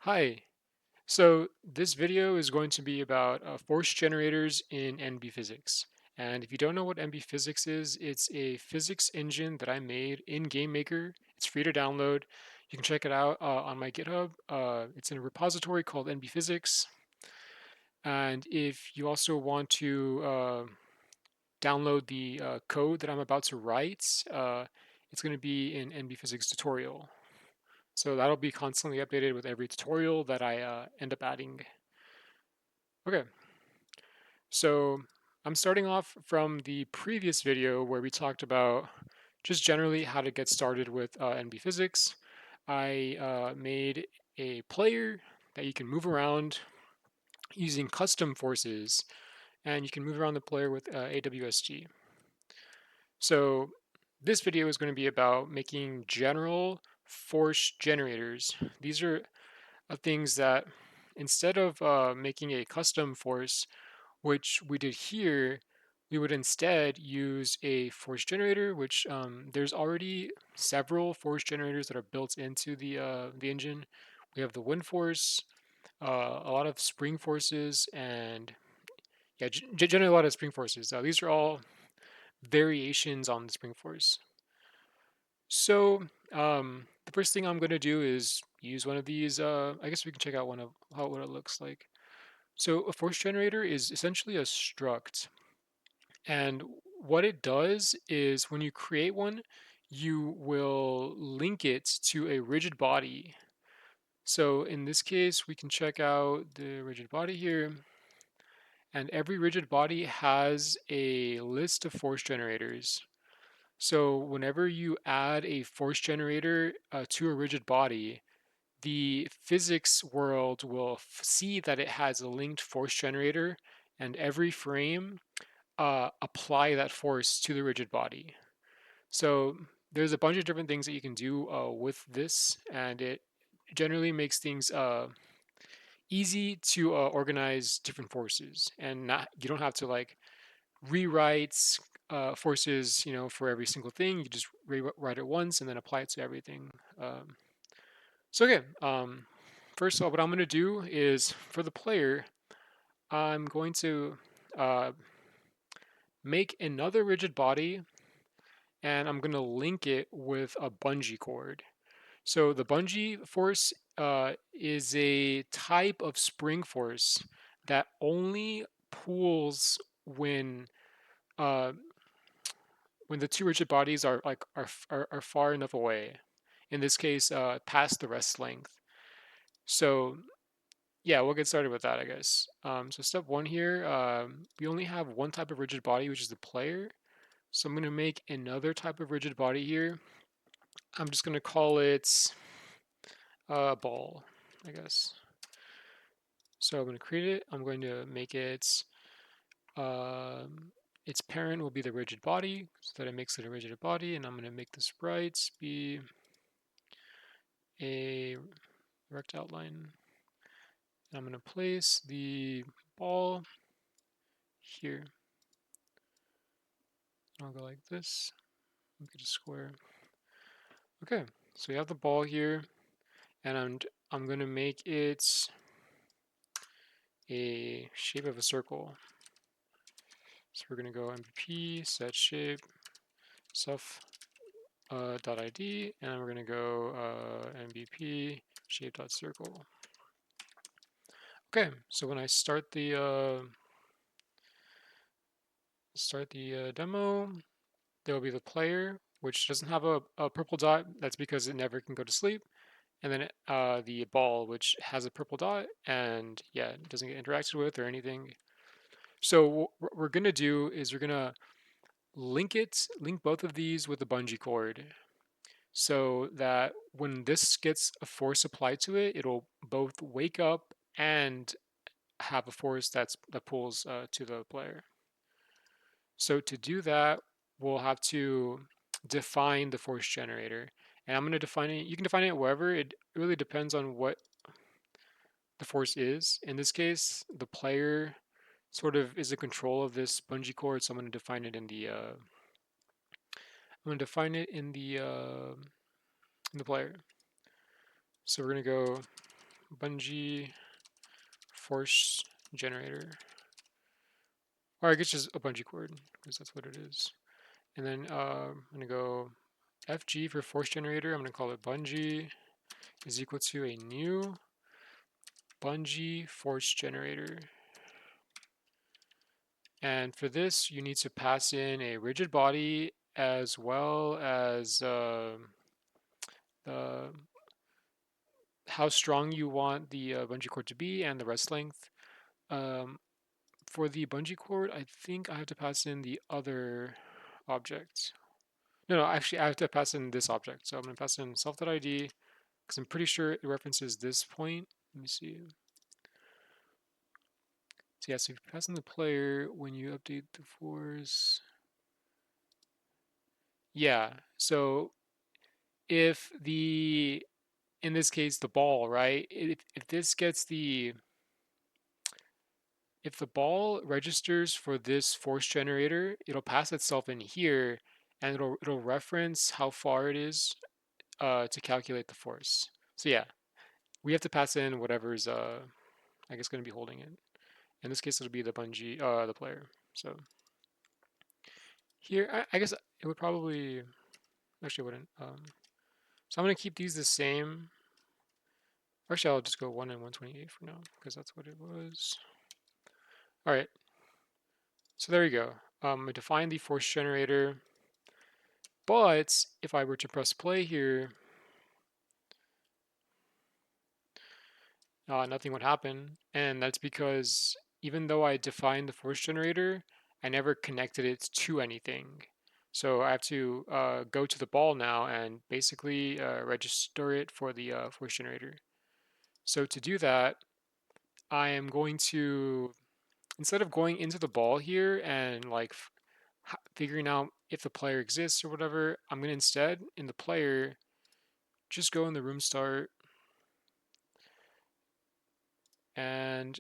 Hi. So this video is going to be about force generators in nbphysics. And if you don't know what nbphysics is, it's a physics engine that I made in GameMaker. It's free to download. You can check it out on my GitHub. It's in a repository called nbphysics. And if you also want to download the code that I'm about to write, it's going to be in nbphysics tutorial. So that'll be constantly updated with every tutorial that I end up adding. Okay, so I'm starting off from the previous video where we talked about just generally how to get started with NB physics. I made a player that you can move around using custom forces, and you can move around the player with AWSG. So this video is going to be about making general force generators. These are things that instead of making a custom force, which we did here, we would instead use a force generator, which there's already several force generators that are built into the engine. We have the wind force, a lot of spring forces, and yeah, generally a lot of spring forces. These are all variations on the spring force. So the first thing I'm going to do is use one of these. I guess we can check out one of what it looks like. So a force generator is essentially a struct. And what it does is when you create one, you will link it to a rigid body. So in this case, we can check out the rigid body here. And every rigid body has a list of force generators. So whenever you add a force generator to a rigid body, the physics world will see that it has a linked force generator, and every frame apply that force to the rigid body. So there's a bunch of different things that you can do with this, and it generally makes things easy to organize different forces, and not you don't have to like rewrite forces, for every single thing. You just rewrite it once and then apply it to everything. So okay, first of all, what I'm going to do is for the player, I'm going to uh, make another rigid body and I'm going to link it with a bungee cord. So the bungee force is a type of spring force that only pulls uh, when the two rigid bodies are like are far enough away. In this case, past the rest length. So yeah, we'll get started with that, I guess. So step one here, we only have one type of rigid body, which is the player. So I'm going to make another type of rigid body here. I'm just going to call it ball, I guess. So I'm going to create it. I'm going to make it, its parent will be the rigid body, so that it makes it a rigid body. And I'm going to make the sprites be a rect outline. And I'm going to place the ball here. I'll go like this, make it a square. Okay, so we have the ball here, and I'm going to make it a shape of a circle. So we're going to go mbp set shape self .id, and we're going to go mbp shape.circle. Okay, so when I start the demo, there will be the player, which doesn't have a purple dot. That's because it never can go to sleep. And then the ball, which has a purple dot, and yeah, it doesn't get interacted with or anything. So what we're gonna do is we're gonna link both of these with a bungee cord, so that when this gets a force applied to it, it'll both wake up and have a force that pulls to the player. So to do that, we'll have to define the force generator. And I'm going to define it, you can define it wherever, it really depends on what the force is. In this case, the player sort of is in control of this bungee cord, so I'm going to define it in the player. So we're going to go bungee force generator. Or I guess just a bungee cord, because that's what it is. And then I'm going to go FG for force generator. I'm going to call it bungee is equal to a new bungee force generator. And for this, you need to pass in a rigid body as well as the how strong you want the bungee cord to be and the rest length. Um, for the bungee cord, I think I have to pass in the other object. No, actually, I have to pass in this object. So I'm going to pass in self.id because I'm pretty sure it references this point. Let me see. So yeah, so if you pass in the player when you update the force. Yeah, so if in this case, the ball, right? If this gets if the ball registers for this force generator, it'll pass itself in here and it'll reference how far it is to calculate the force. So yeah, we have to pass in whatever's I guess going to be holding it. In this case, it'll be the bungee, the player. So here, I guess it would probably actually wouldn't. So I'm going to keep these the same. Actually, I'll just go 1 and 128 for now because that's what it was. All right. So there you go. I defined the force generator. But if I were to press play here, nothing would happen. And that's because even though I defined the force generator, I never connected it to anything. So I have to go to the ball now and basically register it for the force generator. So to do that, I am going to, instead of going into the ball here and like figuring out if the player exists or whatever, I'm going to instead, in the player, just go in the room start and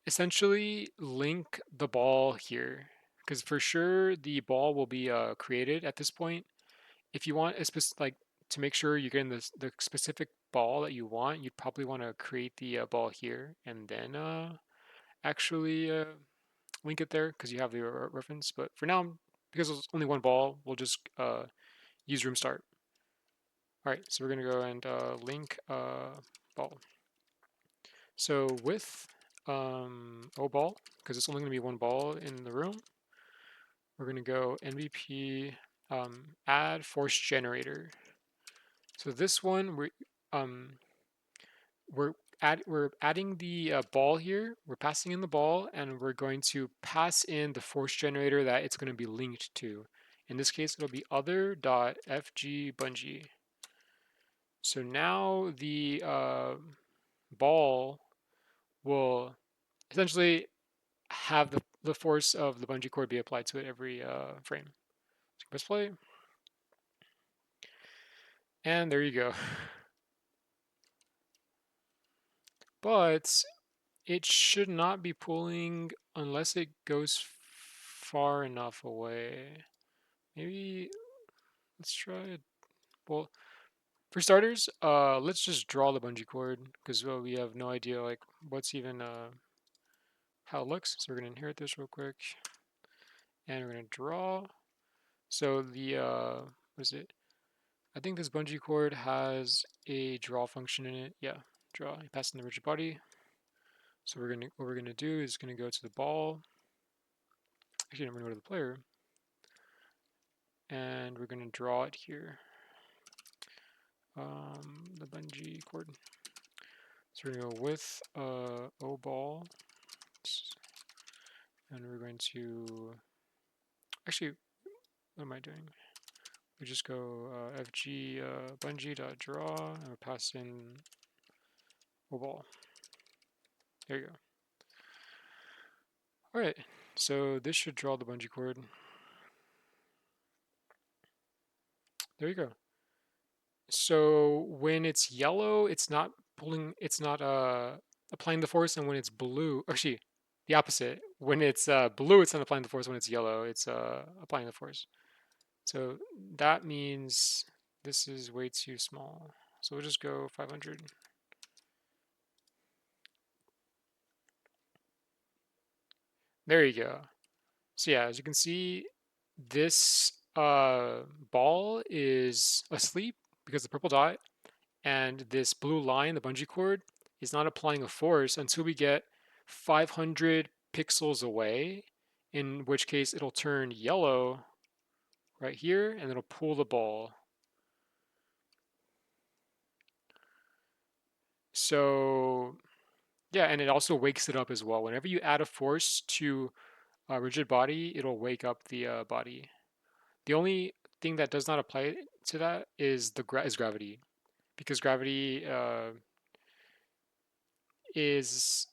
essentially link the ball here. Because for sure the ball will be created at this point. If you want a like to make sure you're getting the specific ball that you want, you'd probably want to create the ball here and then actually link it there because you have the reference. But for now, because there's only one ball, we'll just use room start. All right, so we're gonna go and link ball. So with O ball, because it's only gonna be one ball in the room, we're gonna go nbp add force generator. So this one um, we're we're adding the ball here. We're passing in the ball, and we're going to pass in the force generator that it's going to be linked to. In this case, it'll be other.fg bungee. So now the ball will essentially have the force of the bungee cord be applied to it every frame. So press play, and there you go. But it should not be pulling unless it goes far enough away. Maybe let's try it. Well, for starters, let's just draw the bungee cord because we have no idea like what's even how it looks. So we're gonna inherit this real quick, and we're gonna draw. So the what is it? I think this bungee cord has a draw function in it. Yeah, draw. You pass in the rigid body. So what we're gonna do is gonna go to the ball. Actually, I'm gonna go to the player, and we're gonna draw it here. The bungee cord. So we're gonna go with O ball, and we're going to actually, what am I doing? We just go fg bungee dot draw, and we pass in O ball. There you go. All right, so this should draw the bungee cord. There you go. So when it's yellow, it's not pulling, it's not applying the force, and when it's blue, actually, the opposite. When it's blue, it's not applying the force. When it's yellow, it's applying the force. So that means this is way too small. So we'll just go 500. There you go. So yeah, as you can see, this ball is asleep because the purple dot, and this blue line, the bungee cord, is not applying a force until we get 500 pixels away, in which case it'll turn yellow right here, and it'll pull the ball. So yeah, and it also wakes it up as well. Whenever you add a force to a rigid body, it'll wake up the body. The only thing that does not apply to that is gravity, because gravity is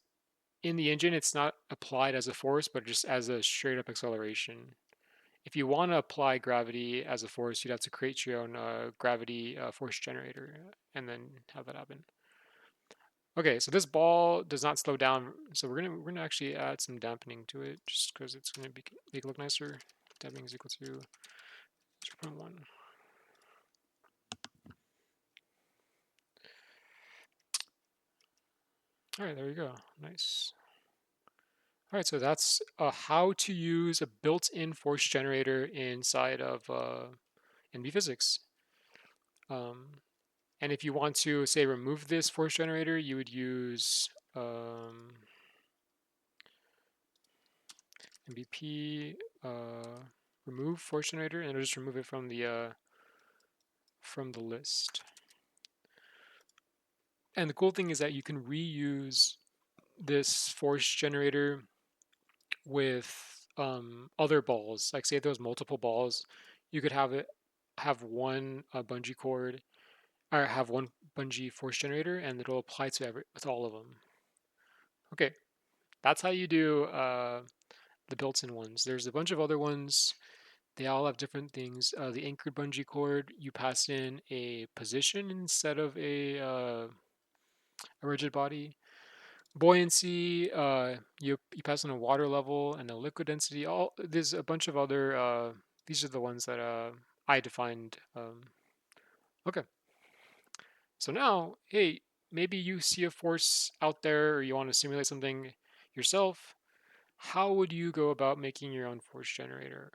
in the engine. It's not applied as a force, but just as a straight up acceleration. If you want to apply gravity as a force, you'd have to create your own gravity force generator and then have that happen. Okay, so this ball does not slow down, so we're gonna actually add some dampening to it, just because it's gonna make it look nicer. Dampening is equal to 0.1. All right, there we go. Nice. All right, so that's how to use a built-in force generator inside of nbphysics. Um, and if you want to, say, remove this force generator, you would use nbp remove force generator, and it'll just remove it from the list. And the cool thing is that you can reuse this force generator with other balls. Like say there's multiple balls, you could have one bungee cord, or have one bungee force generator, and it'll apply to all of them. Okay, that's how you do the built-in ones. There's a bunch of other ones. They all have different things. The anchored bungee cord, you pass in a position instead of a rigid body. Buoyancy, you pass in a water level and a liquid density. All there's a bunch of other. These are the ones that I defined. Okay, so now, hey, maybe you see a force out there, or you want to simulate something yourself. How would you go about making your own force generator?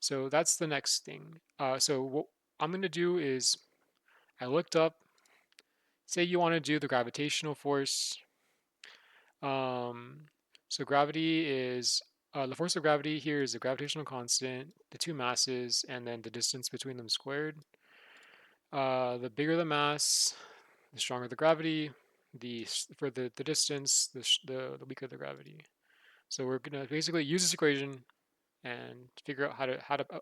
So that's the next thing. So what I'm gonna do is I looked up. Say you want to do the gravitational force. Um, so gravity is the force of gravity here is the gravitational constant, the two masses, and then the distance between them squared. The bigger the mass, the stronger the gravity. For the distance, the weaker the gravity. So we're gonna basically use this equation and figure out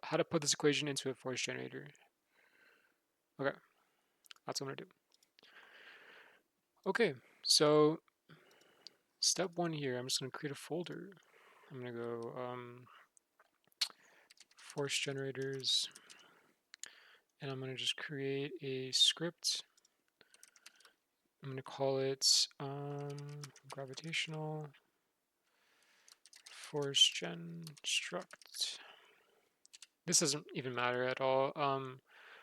how to put this equation into a force generator. Okay, that's what I'm gonna do. Okay, so step one here, I'm just gonna create a folder. I'm gonna go force generators, and I'm gonna just create a script. I'm gonna call it gravitational force gen struct. This doesn't even matter at all.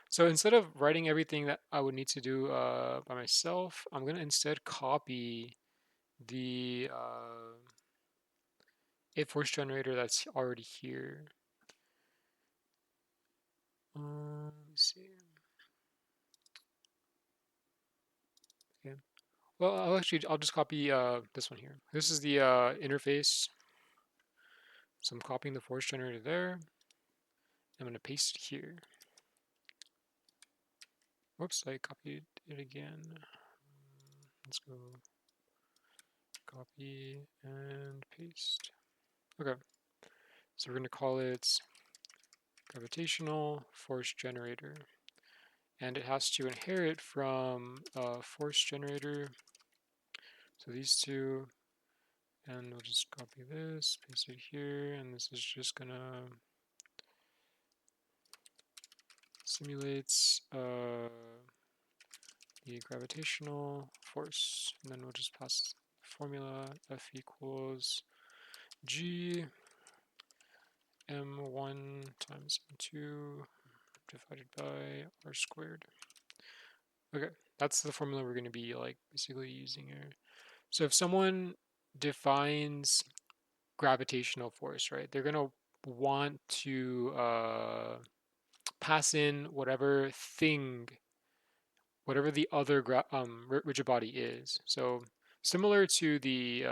So instead of writing everything that I would need to do by myself, I'm gonna instead copy the a force generator that's already here. Let's see. Okay. Well, I'll just copy this one here. This is the interface. So I'm copying the force generator there. I'm going to paste it here. Whoops, I copied it again. Let's go copy and paste. Okay, so we're going to call it gravitational force generator. And it has to inherit from force generator. So these two, and we'll just copy this, paste it here, and this is just going to simulate the gravitational force, and then we'll just pass the formula F equals G m1 times m2 divided by r squared. Okay, that's the formula we're going to be like basically using here. So if someone defines gravitational force, right? They're gonna want to pass in whatever thing, whatever the other rigid body is. So similar to the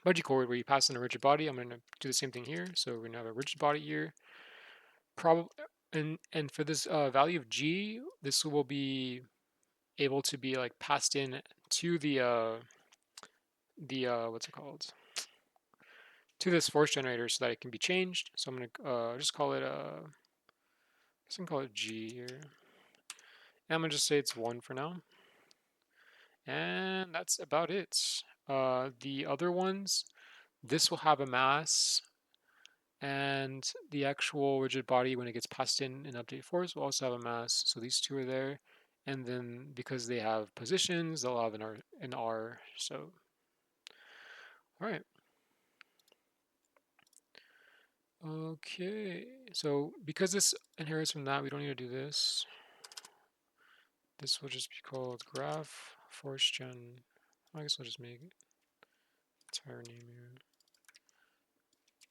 bungee cord where you pass in a rigid body, I'm gonna do the same thing here. So we're gonna have a rigid body here. Probably, and for this value of g, this will be able to be like passed in to the what's it called, to this force generator so that it can be changed. So I'm gonna just call it I can call it G here. And I'm gonna just say it's 1 for now. And that's about it. The other ones, this will have a mass, and the actual rigid body, when it gets passed in an update force, will also have a mass. So these two are there. And then because they have positions, they'll have an R. So, all right. Okay, so because this inherits from that, we don't need to do this. This will just be called graph force gen. I guess I'll just make it entire name here.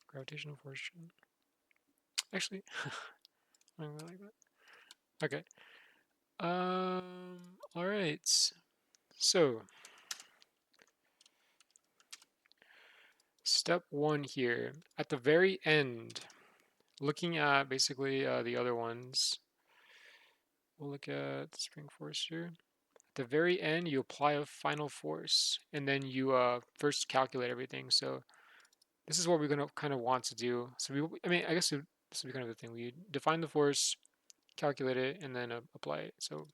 Gravitational force gen. Actually, I don't really like that. Okay. All right. So step 1 here at the very end, looking at basically the other ones. We'll look at the spring force here. At the very end, you apply a final force, and then you first calculate everything. So this is what we're going to kind of want to do. So I mean, I guess this would be kind of the thing. We define the force, calculate it, and then apply it. So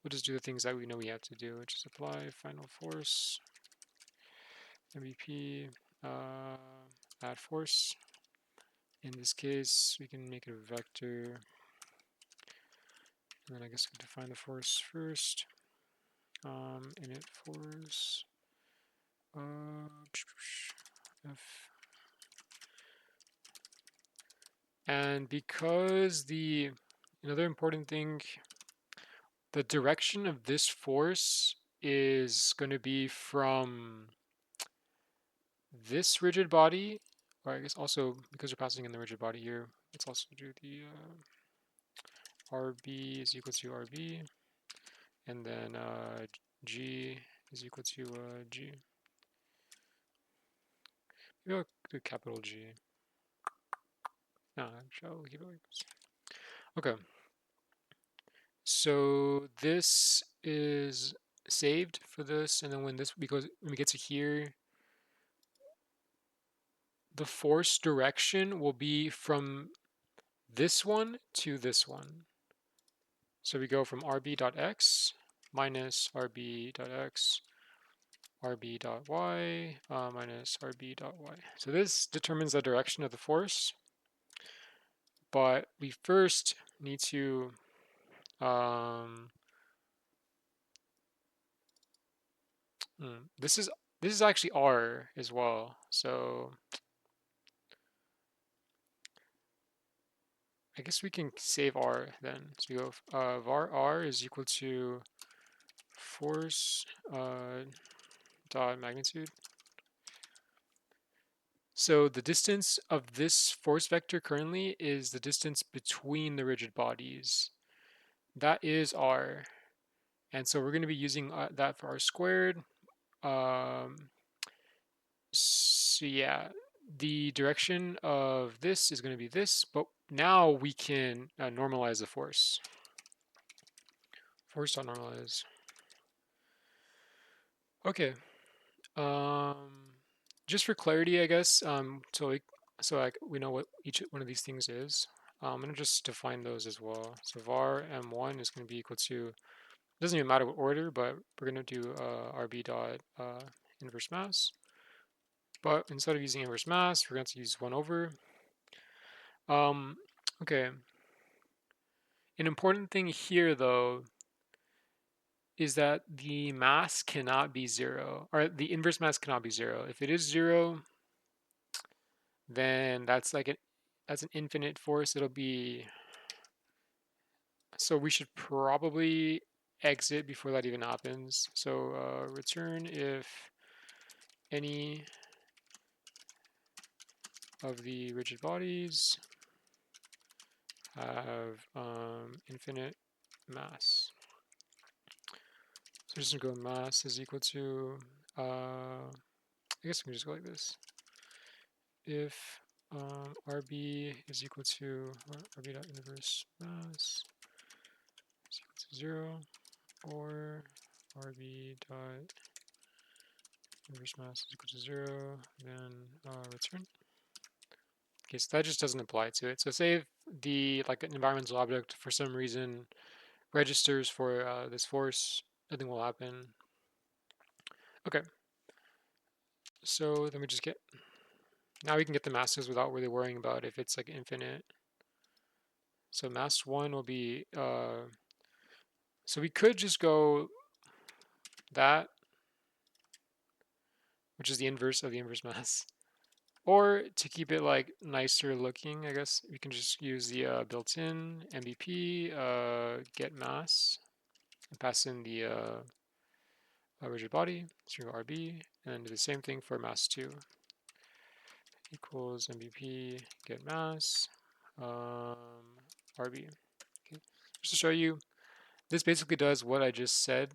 we'll just do the things that we know we have to do, which is apply final force, nbp, add force. In this case, we can make it a vector. And then I guess we define the force first. Init force f. And because another important thing, the direction of this force is going to be from this rigid body, or I guess also because we're passing in the rigid body here, let's also do the RB is equal to RB, and then G is equal to G. Maybe I'll do capital G. No, actually I'll keep it like this. Okay. So this is saved for this, and then when we get to here, the force direction will be from this one to this one. So we go from rb.x minus rb.x, rb.y minus rb.y. So this determines the direction of the force, but we first need to this is actually r as well. So I guess we can save r then. So we go var r is equal to force dot magnitude. So the distance of this force vector currently is the distance between the rigid bodies. That is r. And so we're going to be using that for r squared. So yeah, the direction of this is going to be this, but now we can normalize the force. Force dot normalize. Okay. Just for clarity, I guess, so we know what each one of these things is. I'm gonna just define those as well. So var m1 is gonna be equal to, it doesn't even matter what order, but we're gonna do rb dot inverse mass. But instead of using inverse mass, we're going to use 1 over. Okay. An important thing here, though, is that the mass cannot be 0, or the inverse mass cannot be 0. If it is 0, then that's that's an infinite force. It'll be, so we should probably exit before that even happens. So return if any of the rigid bodies have infinite mass. So we're just gonna go mass is equal to, I guess we can just go like this. If RB is equal to RB dot inverse mass is equal to 0, or RB dot inverse mass is equal to 0, then return. Okay, so that just doesn't apply to it. So say if the an environmental object for some reason registers for this force, nothing will happen. Okay, so then we just get, now we can get the masses without really worrying about if it's like infinite. So mass 1 will be, so we could just go that, which is the inverse of the inverse mass. Or to keep it like nicer looking, I guess we can just use the built-in nbp get mass and pass in the rigid body, so go RB, and do the same thing for mass 2 equals nbp get mass RB. Okay. Just to show you, this basically does what I just said.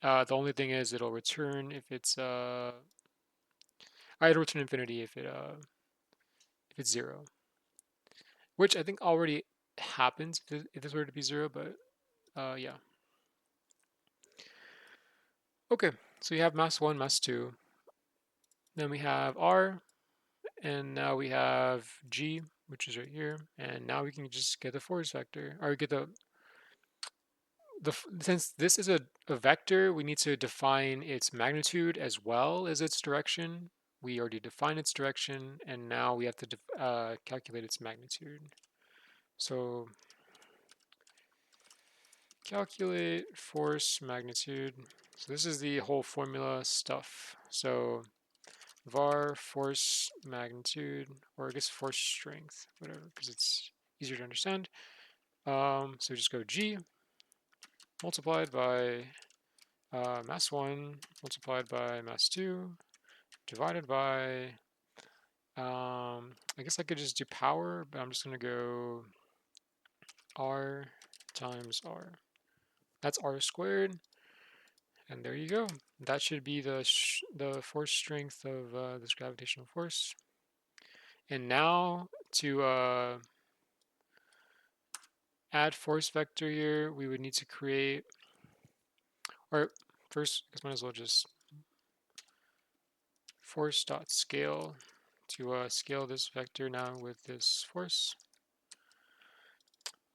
The only thing is it'll return if it's it'll return infinity if it's 0, which I think already happens if this were to be 0, but yeah. Okay, so we have mass 1, mass 2. Then we have R, and now we have G, which is right here. And now we can just get the force vector, or get since this is a vector, we need to define its magnitude as well as its direction. We already defined its direction, and now we have to calculate its magnitude. So calculate force magnitude. So this is the whole formula stuff. So var force magnitude, or I guess force strength, whatever, because it's easier to understand. So just go G multiplied by mass 1 multiplied by mass 2 divided by, I guess I could just do power, but I'm just going to go R times R. That's R squared. And there you go. That should be the force strength of this gravitational force. And now to add force vector here, we would need to create, or first, I guess might as well just force dot scale to scale this vector now with this force.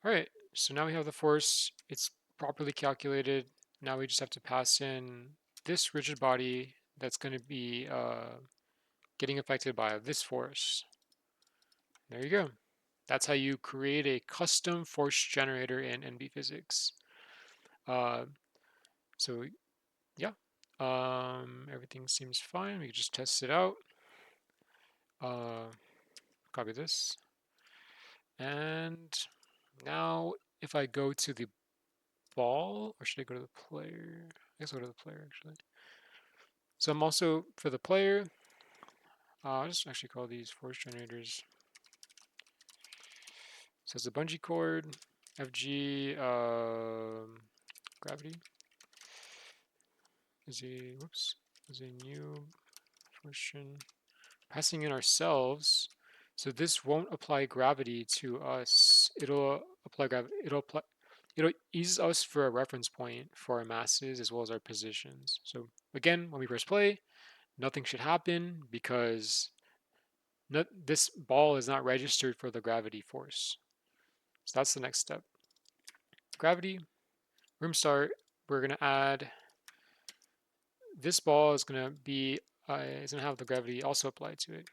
All right, so now we have the force. It's properly calculated. Now we just have to pass in this rigid body that's going to be getting affected by this force. There you go. That's how you create a custom force generator in nbphysics. So yeah, everything seems fine. We can just test it out. Copy this. And now if I go to the ball, or should I go to the player? I guess I'll go to the player actually. So I'm also, for the player, I'll just actually call these force generators. So it's a bungee cord, FG, gravity is a new function. Passing in ourselves, so this won't apply gravity to us. It'll apply gravity. It'll use us for a reference point for our masses as well as our positions. So again, when we press play, nothing should happen because this ball is not registered for the gravity force. So that's the next step. Gravity, room start. We're gonna add this ball is gonna have the gravity also applied to it.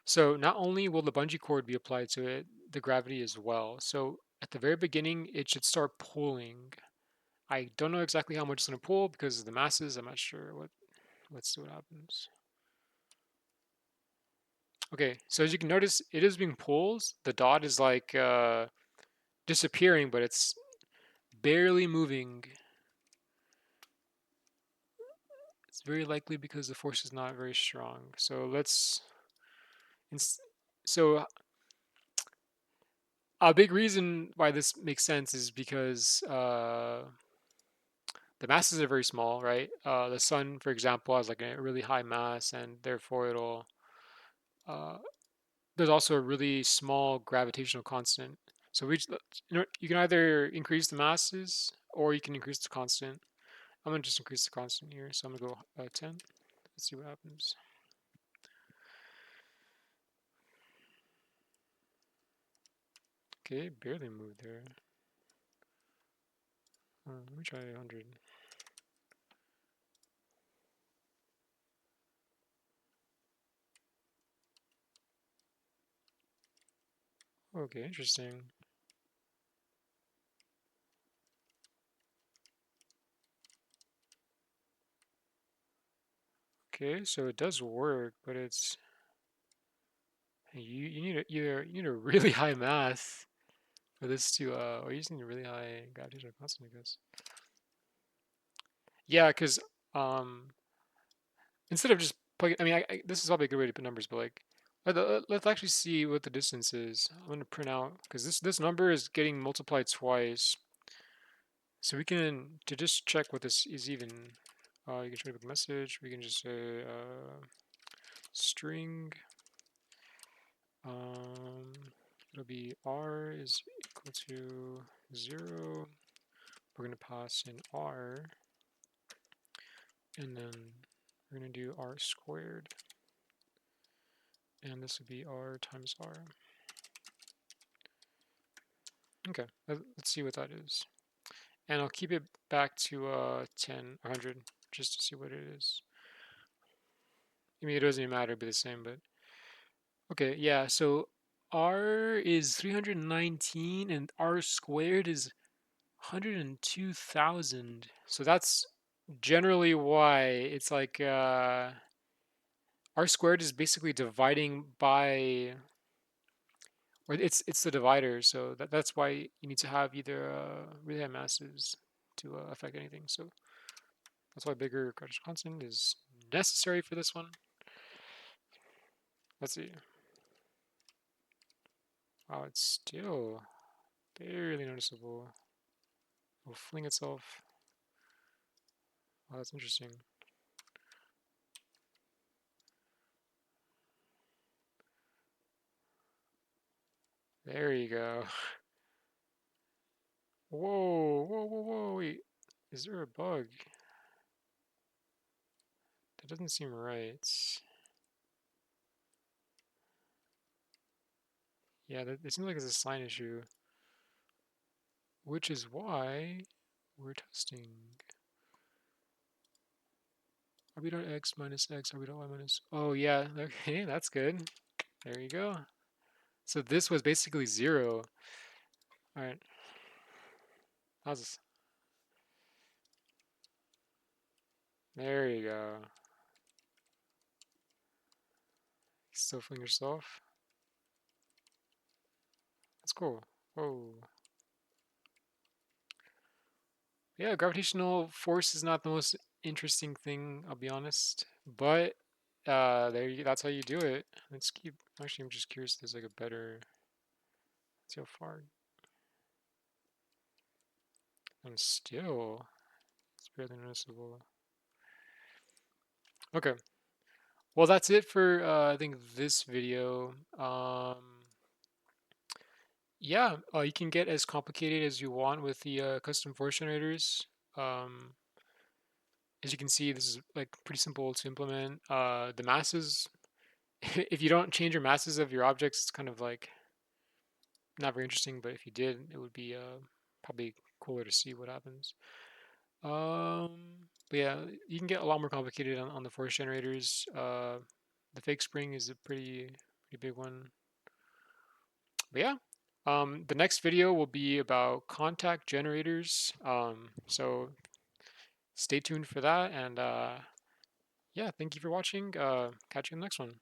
So not only will the bungee cord be applied to it, the gravity as well. So at the very beginning, it should start pulling. I don't know exactly how much it's going to pull because of the masses. I'm not sure what. Let's see what happens. Okay, so as you can notice, it is being pulled. The dot is like disappearing, but it's barely moving. It's very likely because the force is not very strong. So let's So a big reason why this makes sense is because the masses are very small, right? The sun, for example, has like a really high mass, and therefore it'll. Uh, there's also a really small gravitational constant. So you can either increase the masses or you can increase the constant. I'm gonna just increase the constant here, so I'm gonna go 10. Let's see what happens. Okay, barely moved there. Let me try 100. Okay, interesting. Okay, so it does work, but it's you need you need a really high mass for this to or you just need a really high gravitational constant, I guess. Yeah, because um instead of just plugging, I mean, this is probably a good way to put numbers, but like let's actually see what the distance is. I'm gonna print out because this number is getting multiplied twice, so we can to just check what this is even. You can try to book a message. We can just say string. Um, it'll be r is equal to 0. We're going to pass in r, and then we're going to do r squared, and this would be r times r. Okay, let's see what that is. And I'll keep it back to 10 or 100 just to see what it is. I mean, it doesn't even matter, it'd be the same, but okay, yeah, so r is 319 and r squared is 102,000. So that's generally why it's like r squared is basically dividing by, or it's the divider. So that's why you need to have either really high masses to affect anything. So that's why bigger gravitational constant is necessary for this one. Let's see. Wow, it's still barely noticeable. It will fling itself. Wow, that's interesting. There you go. Whoa, whoa, whoa, whoa, wait. Is there a bug? That doesn't seem right. Yeah, it seems like it's a sign issue, which is why we're testing. RB.x minus x, RB.y minus. Oh, yeah, okay, that's good. There you go. So this was basically 0. All right, how's this? There you go. Still fling yourself. That's cool. Whoa. Yeah, gravitational force is not the most interesting thing, I'll be honest. But that's how you do it. Let's keep. Actually, I'm just curious if there's like a better. Let's see how far. And still, it's barely noticeable. Okay. Well, that's it for I think this video. Yeah, you can get as complicated as you want with the custom force generators. Um, as you can see, this is like pretty simple to implement. The masses, if you don't change your masses of your objects, it's kind of like not very interesting. But if you did, it would be probably cooler to see what happens. But yeah, you can get a lot more complicated on the force generators. The fake spring is a pretty big one. But yeah, the next video will be about contact generators. So stay tuned for that. And yeah, thank you for watching. Catch you in the next one.